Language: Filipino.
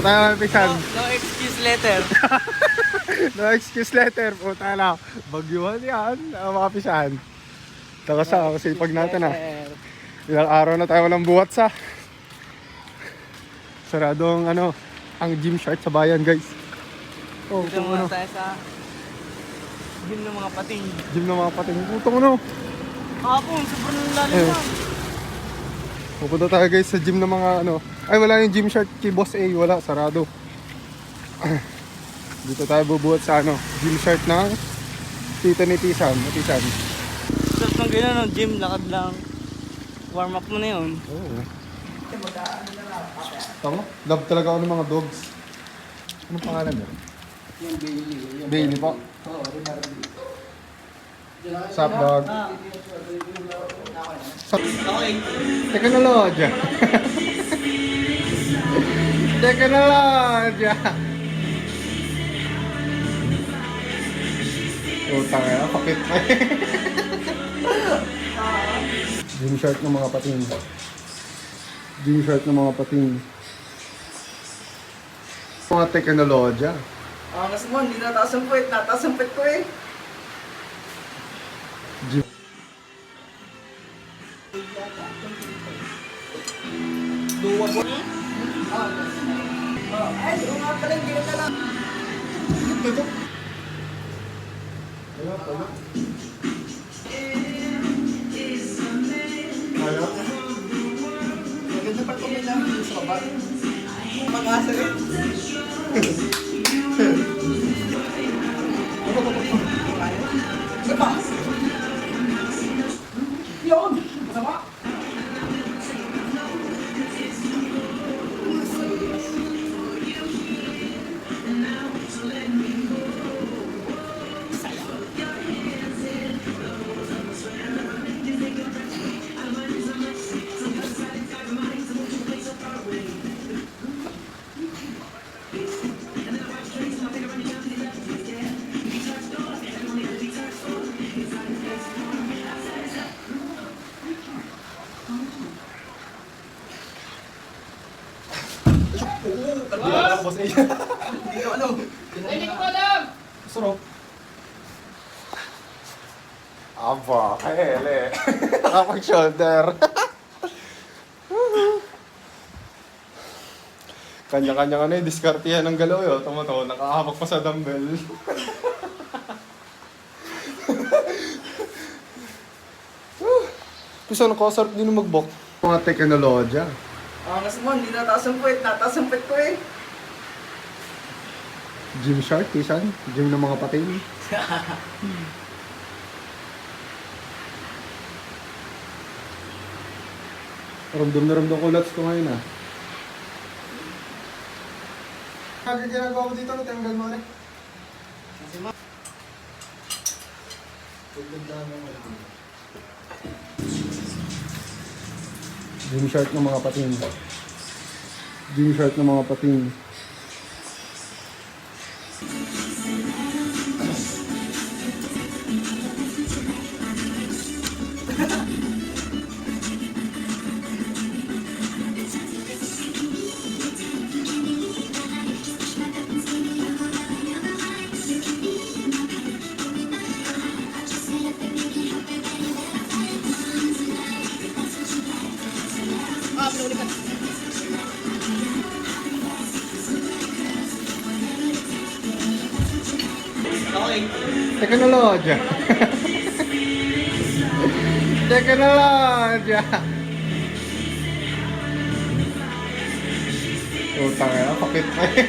Tayo pisan. No excuse letter. No excuse letter. Puta na. Bagyuhan yan. Mga pisan. Taka sa kasi pag natin ilang araw na tayo walang buhat sa. Saradong ang gym short sa bayan, guys. Oh, Dito muna tayo sa gym ng mga pating. Gym ng mga pating. Putong Kapon, sobrang lalim na. Pupunta tayo guys sa gym ng mga Ay, wala yung gym short kay Boss A. Wala, sarado. Dito tayo bubuhat sa gym short ng tita ni Tisan. Sarap ng ganyan, gym, lakad lang. Warm up mo na yun. Oo. Tama? Love talaga ako ng mga dogs. Anong pangalan niya? Yung Bailey. Bailey po. Oo, Sup, dog? Okay. Teknolodya. Teknolodya. Utang na, pakit pa eh. Gym short ng mga pating. Gym short ng mga pating. Mga teknolodya. Angas mo, hindi nataas ang puwet. Nataas ang puwet ko eh. Gym. Duwa mo. Ay, nga pala, hindi ka lang. Ito. Wala pala. Wala. Maganda pa kung may namin sa baba. Mag-asa rin. Ano ba? Yun! Masama! Boss A. Hindi ko alam. Hindi ko alam! Sarap. Aba, hele. Nakapag-shoulder. Kanya-kanya diskarte yan ng galaw yun. Tama to, nakahamak pa sa dumbbell. Kasi nakasarap din magbok. Mga teknolodya. Angas mo, hindi nataas ang puwet. Nataas ang puwet ko eh. Gym shark, Tisan. Gym ng mga pating. Ramdam na ramdam ko lats ko ngayon ah. Kagad ginagawa ko dito, natanggal mo rin. Kasi ma... Gym shark ng mga pating. Gym shark ng mga pating. Okay. Teknolodya. Teknolodya. Utang na, pakit pa eh.